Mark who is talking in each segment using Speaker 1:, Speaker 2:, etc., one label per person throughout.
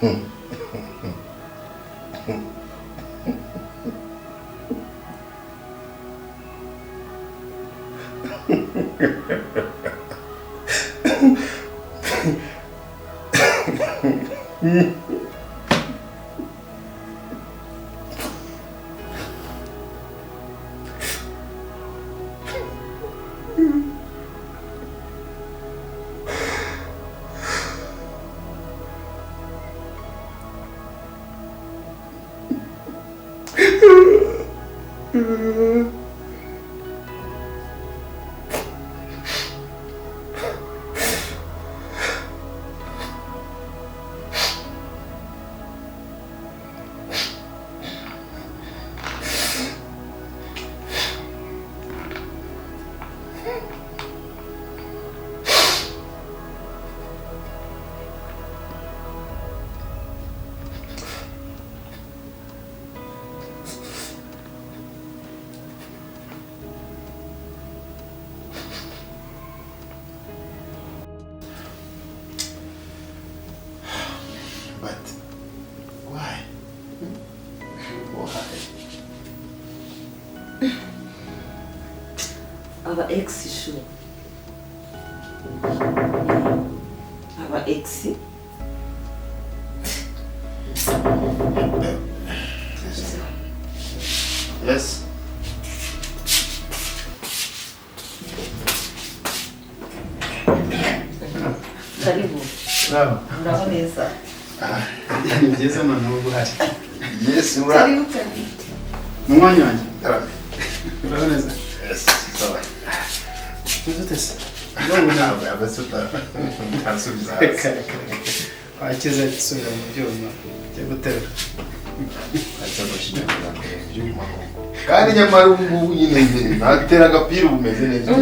Speaker 1: But why? Why?
Speaker 2: Aba ex issue. Aba ex.
Speaker 1: Yes.
Speaker 2: Karibu.
Speaker 3: Bravo.
Speaker 2: Ndaboneza.
Speaker 3: Ni byiza noneho ubuhari.
Speaker 1: Yes, right.
Speaker 2: Karibu.
Speaker 3: Mu mwanya wanjye.
Speaker 1: Karame.
Speaker 3: Uraboneza?
Speaker 1: Yes. Sawa.
Speaker 3: Tuzutese.
Speaker 1: Ntabwo abasuta. Ntasubiza.
Speaker 3: Wakiza gisubira mu byuma cyo guterura.
Speaker 1: Kandi nyamara ubu nyine mbere natera agapira bumeze neza.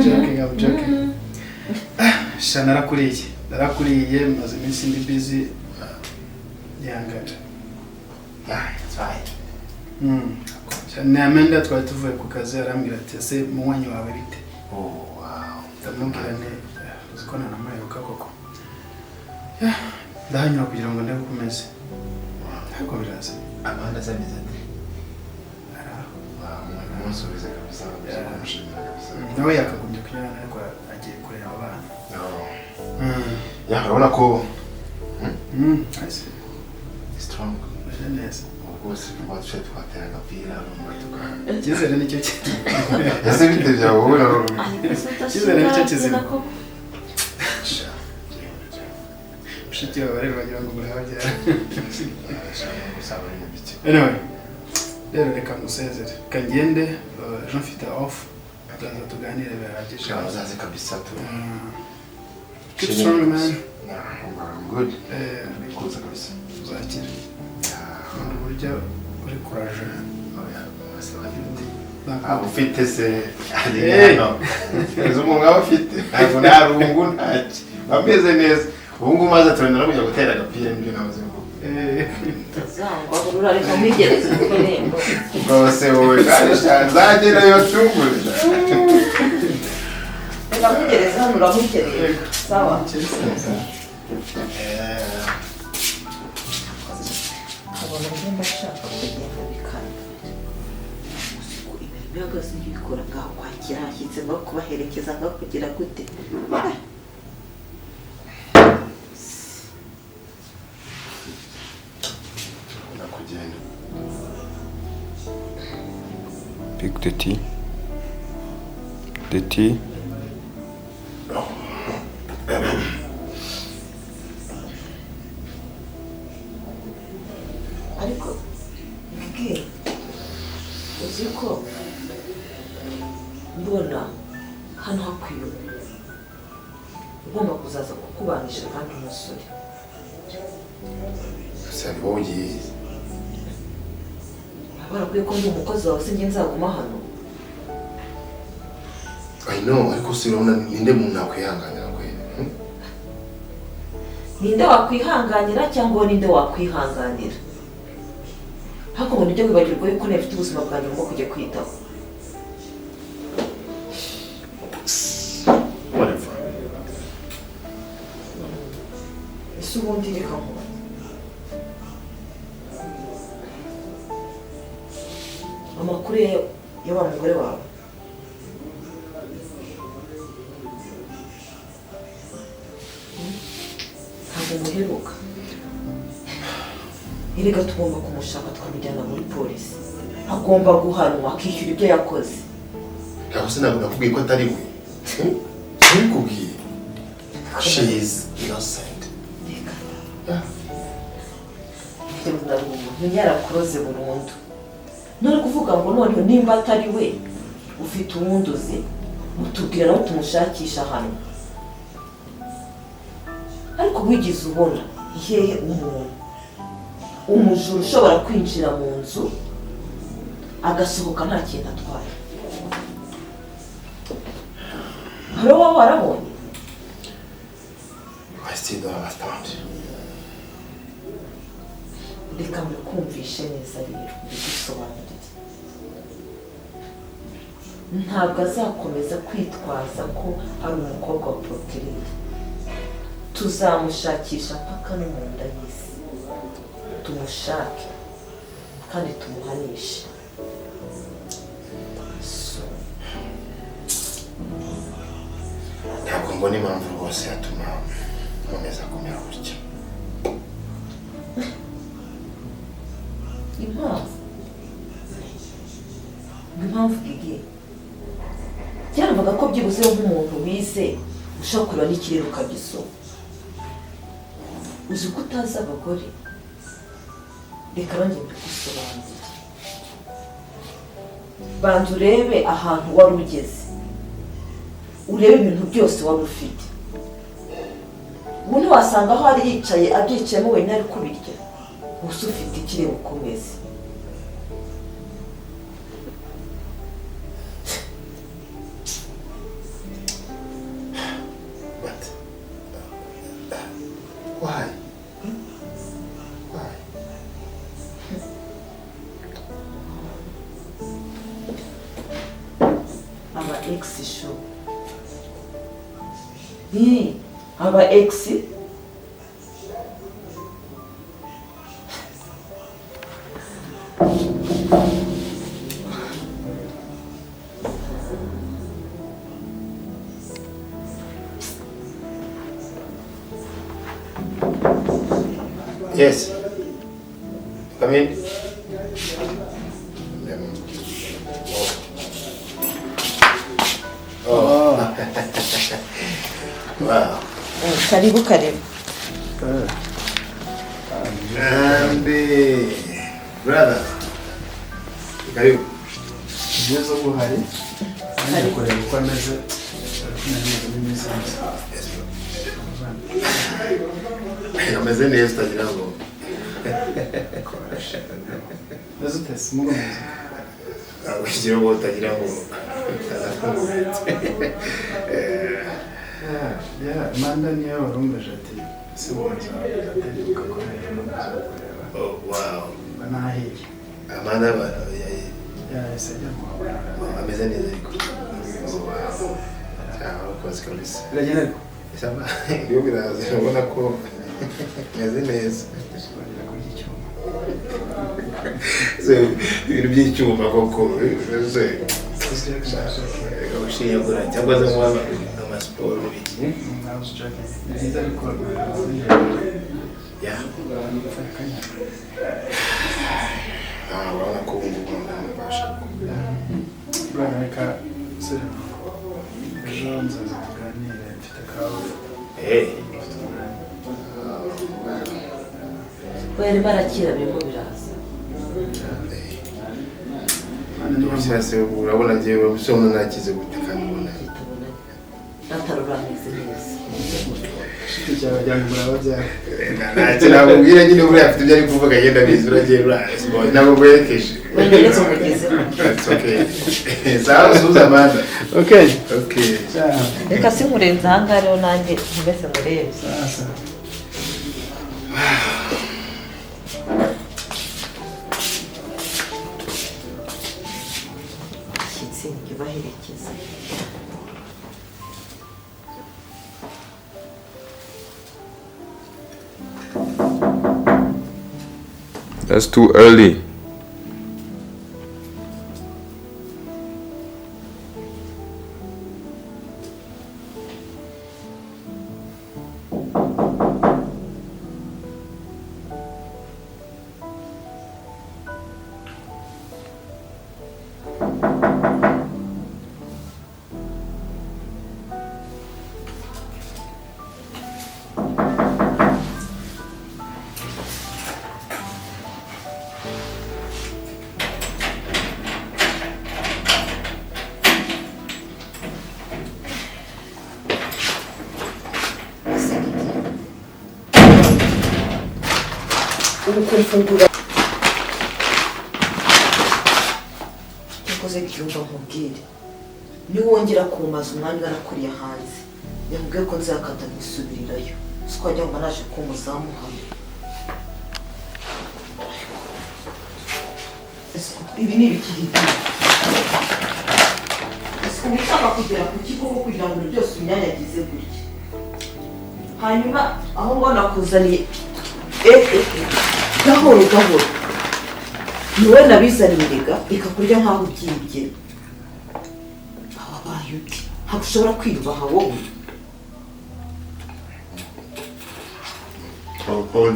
Speaker 3: Joking. Sha narakuriye maze iminsi ndi busy. Yangara.
Speaker 1: It's fine.
Speaker 3: Amanda twari tuvuye ku kazi arambwira ati ese mu mwanya wawe bite?
Speaker 1: Oh wow.
Speaker 3: Ndamubwira ne uziko nanamuheruka koko. Ndahanyura kugira ngo ndebe kumeze. Ntabwo biraza.
Speaker 1: Amanda zameze ati. Musubize kabisa.
Speaker 3: Nawe yakagombye kunyana ariko agiye kureba abana.
Speaker 1: Urabona ko
Speaker 3: I see.
Speaker 1: strong.
Speaker 3: Neza.
Speaker 1: Rwose twaje twatera agapira rumatuka.
Speaker 3: Icyizere nicyo kintu.
Speaker 1: Ese bite byawe wowe na Ruru?
Speaker 3: Icyizere nicyo kizima. Shiti wawe rero wagira ngo murahabyara. Anyway, rero reka ngusezere. Kagende ejo mfite off. Tuzaza tuganire birahagije.
Speaker 1: Uzaze kabisa tu.
Speaker 3: Keep strong, man.
Speaker 1: I'm good. Bikuza kabisa.
Speaker 3: Uzakira. Uburyo uri courage.
Speaker 1: Abo ufite se ari hano. Ezo umugabo afite. Ntabwo narungu ntaki. Bameze neza. Ubu ngubu maze turenda no kujya gutera agapira n'ibyo navuze ngo.
Speaker 2: Zangwa urura ariko mwigereza kurembo.
Speaker 1: Bose wowe nzagera yo tungurira.
Speaker 2: Ega mwigereza hano uramukereye. Sawa. Abona ngenda shaka kugenda bikana. Usiko ibintu byagaze bikora ngaho kwakira hashyitse ngo kubaherekeza ngo kugira gute.
Speaker 1: Pick the tea. The tea.
Speaker 2: Ariko mbwira uzi ko mbona hano hakwiye ugomba kuzaza kukubanisha kandi umusore.
Speaker 1: Sari wowe ugiye.
Speaker 2: Barakwiye ko ndi umukozi wawe sinjye nzaguma hano.
Speaker 1: I know, ariko sirona ninde muntu nakwihanganira kwe.
Speaker 2: Ninde wakwihanganira cyangwa ninde wakwihanganira? Hako ngo nibyo wibagirwa yuko nefite ubuzima bwanjye ngomba kujya kwitaho.
Speaker 1: Whatever.
Speaker 2: Ese ubundi reka ngo amakuru ya wa mugore wawe? Ntabwo muheruka. Erega tugomba kumushaka tukamujyana muri polisi. Agomba guhanwa akishyura ibyo yakoze.
Speaker 1: Ntabwo se ntabwo nakubwiye ko atari we. Ntukubwiye. She is innocent.
Speaker 2: Yarakuroze burundu. None kuvuga ngo noneho nimba atari we ufite uwunduzi mutubwira nawe tumushakisha hano. Ariko wigize ubona hehe umujura ushobora kwinjira mu nzu agasohoka nta kintu atwaye? Hari uwo warabonye?
Speaker 1: I still don't understand.
Speaker 2: Reka mbikumvishe neza rero mbigusobanurire. Ntabwo azakomeza kwitwaza ko ari umukobwa wa procureur. Tuzamushakisha mpaka no mu nda y'isi. Tumushake kandi tumuhanishe.
Speaker 1: Ntabwo mbona impamvu rwose yatuma nkomeza kumera gutya.
Speaker 2: Impamvu igiye byaravuga ko byibuze nk'umuntu wize ushobora kureba n'ikirere ukagisoma. Uzi ko utazi abagore? Reka nanjye mbigusobanurire. Banza urebe ahantu wari ugeze, urebe ibintu byose wari ufite. Ubu ntiwasanga aho ari yicaye abyicayemo wenyine ari kubirya. Gusa ufite ikirere ukomeze.
Speaker 1: Why?
Speaker 2: Aba ex show. Aba ex.
Speaker 1: Yes. Come in. Oh. Wow.
Speaker 2: Karibu karibu.
Speaker 1: Andy, brother. Karibu.
Speaker 3: Ngezo buhari. Ari kureba uko ameze.
Speaker 1: Ameze neza utagira ngo.
Speaker 3: Ngezo tese mugomeza.
Speaker 1: Kugira ngo utagira ngo.
Speaker 3: Manda niyo warumbeje ati se woza ategeka ko kureba.
Speaker 1: Oh wow.
Speaker 3: Banahiye.
Speaker 1: Amanda
Speaker 3: Sajya mu
Speaker 1: ameze neza ariko. Oh wow. Koze kabisa.
Speaker 3: Biragenda ariko.
Speaker 1: Isaba iyo biraza ubona ko meze neza. Ibintu by'icyuma koko ushinyagura cyangwa se mu amasiporo n'ibiki.
Speaker 3: Nziza ariko
Speaker 1: ya urabona ko ubu ngubu mbasha
Speaker 3: reka ejo nzaza tuganire mfite kawe.
Speaker 2: Bari barakira birimo biraza.
Speaker 1: Urabona ngewe usoma nakize gute kandi ubona
Speaker 2: atarurameze neza.
Speaker 3: Cyaba cyangwa murabaza.
Speaker 1: Ntacyo nakubwira nyine buriya afite ibyo ari kuvuga agenda abizi uragiye ntabwo ngwerekeje.
Speaker 2: Wongeze umugeze.
Speaker 1: It's okay. Sawa suza Amanda.
Speaker 3: Okay.
Speaker 1: Okay.
Speaker 2: Reka sinkurenza aha ngaha rero nanjye mbese murebe.
Speaker 3: Sasa.
Speaker 2: Kitsingi baherekeza.
Speaker 4: That's too early.
Speaker 2: kumfungura yakoze byumva nkubwire niwongera kumaza umwanya uranakuriye hanze yamubwiye ko nzakata nisubirirayo siko wajya ngo naje kumuzamu hano ibi ni ibikiri uba ushaka kugera ku kigo kugira ngo ibintu byose ubinyanyagize gutya hanyuma aho ngaho nakuzaniye gahoro gahoro ni wowe nabizaniye reka kurya nk'aho ubyibye wabaye uti ntabwo ushobora kwiyubaha wowe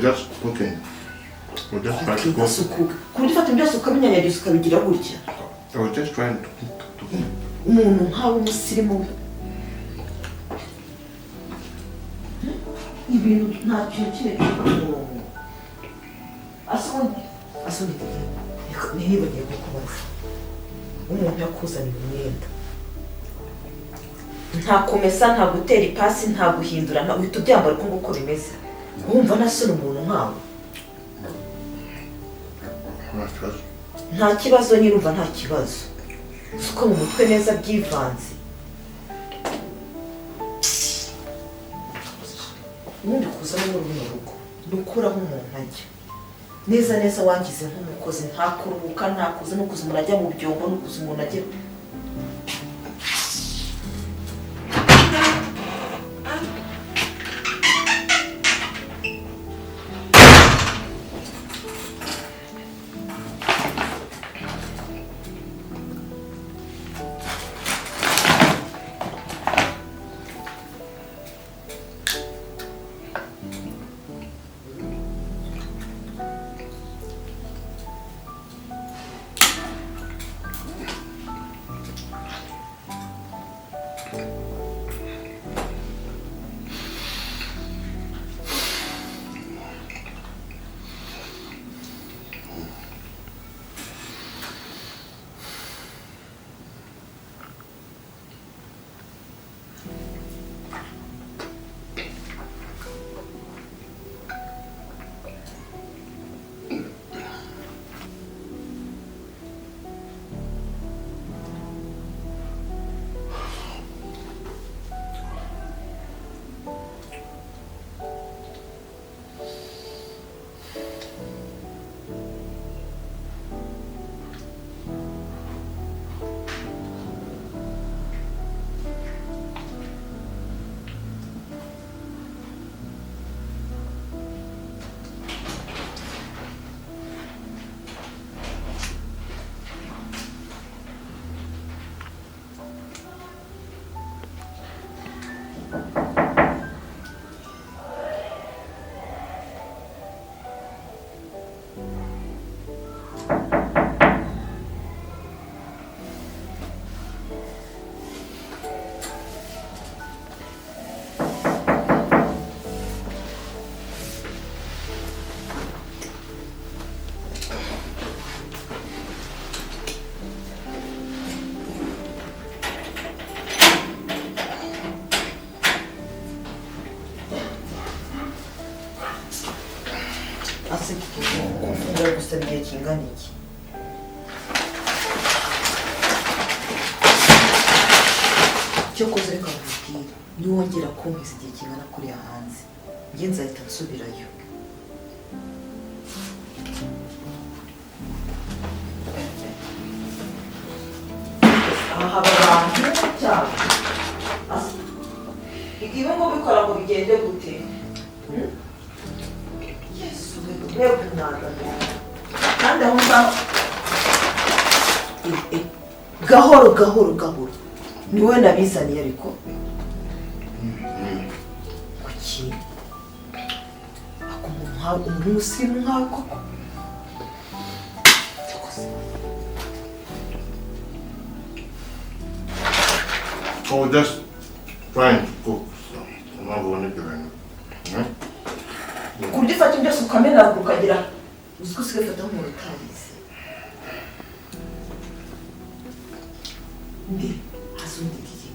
Speaker 1: just cooking. We're just trying to cook.
Speaker 2: ku buryo ufata byose ukabinyanyagiza ukabigira gutya
Speaker 1: I was just trying to cook.
Speaker 2: umuntu nkawe umusirimu we ibintu nta kintu kire kiri ku murongo asundi ntibagiye kukubaza umuntu yakuzanira umwenda nta kumesa nta gutera ipasi nta guhindura nta uhita ubyambara uko nguko bimeze wumva nasura umuntu nkawe nta kibazo nyirumva nta kibazo uko mu mutwe neza byivanze ubundi kuzamo muri runo rugo dukuraho umuntu ajya neza neza wangize nk'umukozi nta kuruhuka nta kuza no kuza umuntu ajya mu byombo no kuza umuntu ajya kumfungura gusa igihe kingana iki cyo koze reka nkubwire niwongera kumpiza igihe kingana kuriya hanze njye nzahita nsubirayo aha haba abantu cyane ibi ngo bikora ngo bigende gute kandi aho ngaho gahoro gahoro gahoro ni wowe nabizaniye ariko kuki umuntu musirimu nkawe koko
Speaker 1: So we're just trying to cook. So I'm not going to do anything.
Speaker 2: ku buryo ufata byose ukamenagura ukagira uzi ko usigaye ufata nk'umuntu utabizi mbi hasundi igihe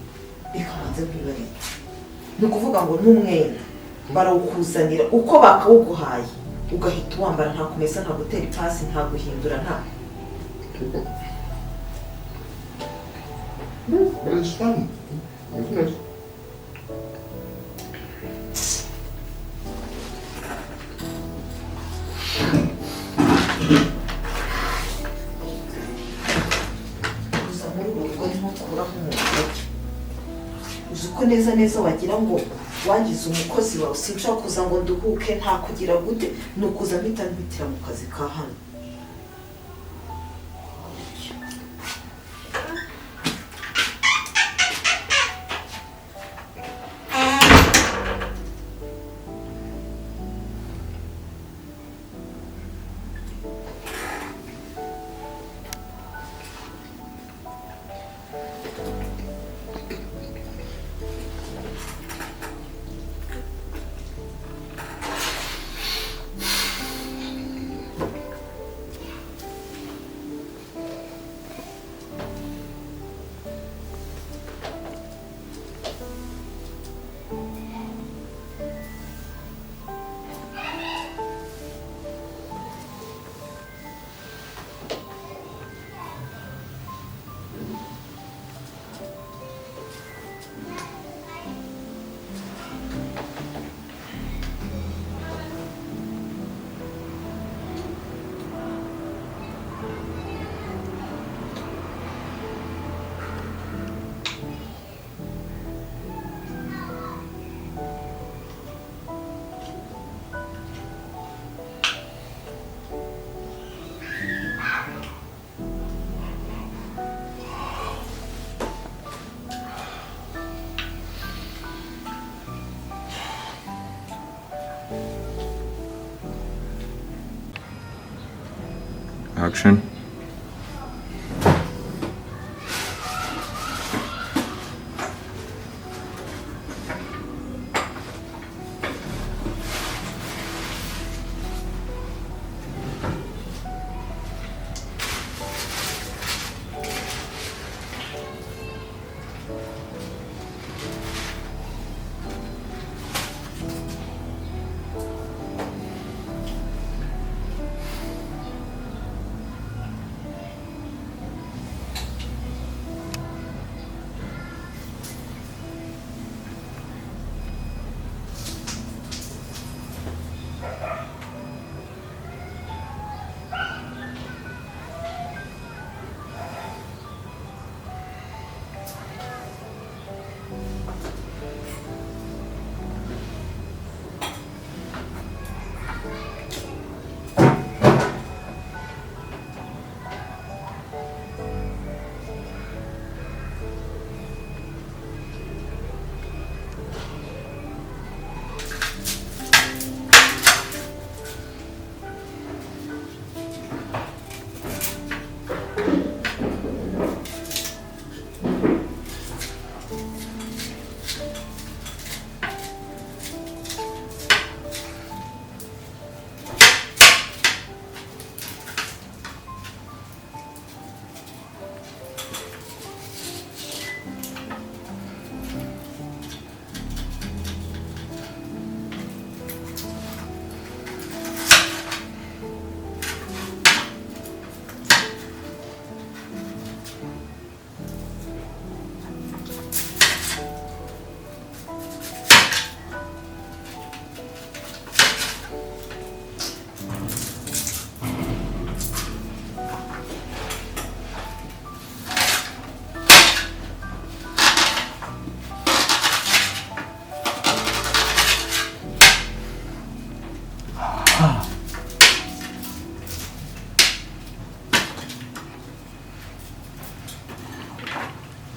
Speaker 2: reka banze kwibarira ni ukuvuga ngo n'umwenda barawukuzanira uko bakawuguhaye ugahita wambara nta kumesa nta gutera ipasi nta guhindura nta
Speaker 1: But it's fun. Isn't it?
Speaker 2: gusa muri uru rugo ni nko kuburaho umuntu uzi ko neza wagira ngo wangize umukozi wawe sinshaka kuza ngo nduhuke nta kugira gute ni ukuza mpita mpitira mu kazi ka hano.
Speaker 4: Action.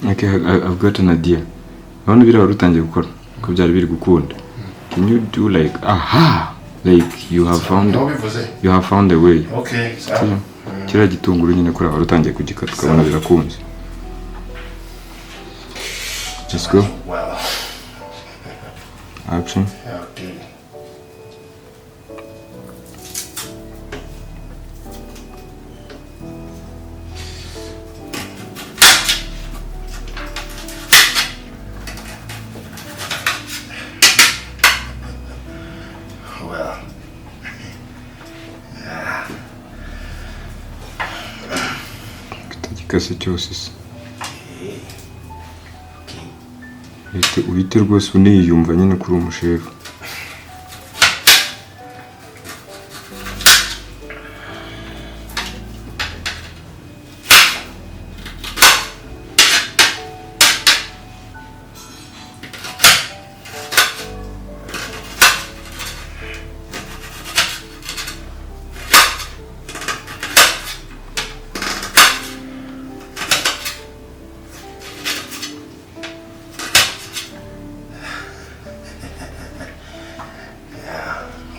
Speaker 4: Okay, I've got an idea. Urabona biriya wari utangiye gukora ko byari biri gukunda. Can you do like aha, like you have found a way.
Speaker 1: Okay, so
Speaker 4: kiriya gitunguru nyine kuri wari utangiye kugikata ukabona birakunze. Just go.
Speaker 1: Well.
Speaker 4: Action.
Speaker 1: Okay. Well,
Speaker 4: gikase cyose se
Speaker 1: Okay.
Speaker 4: uhite rwose uniyumva nyine kuri umushefu.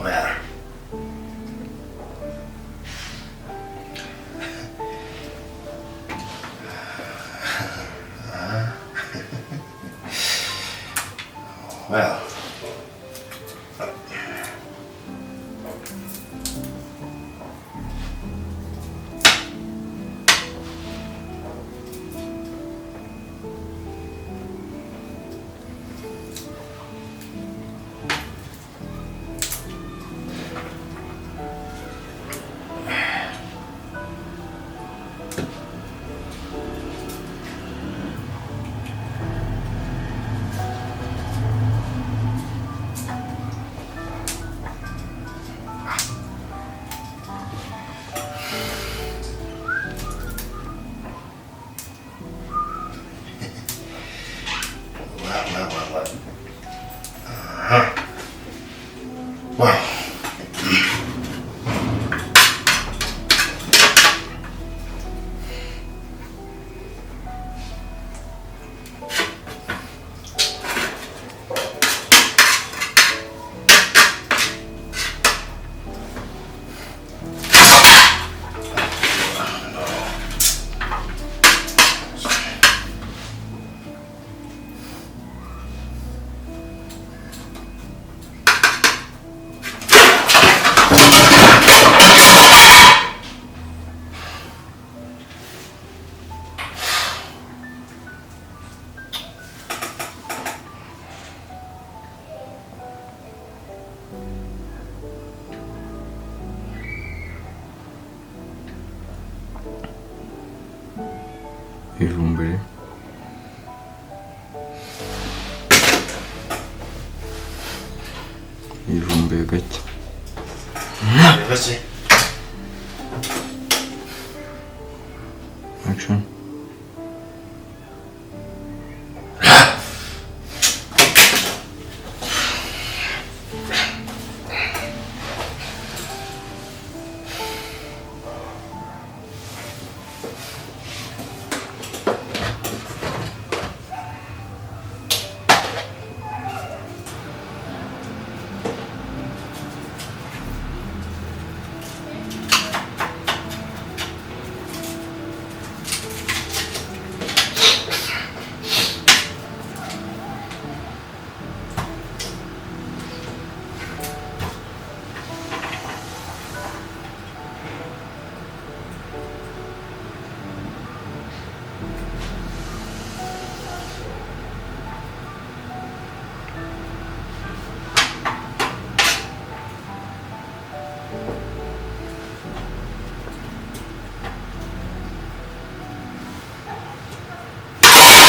Speaker 1: Well. Well. Wow.
Speaker 4: Ivumbure. Ivumbuye gake.
Speaker 1: Gake.
Speaker 4: Action.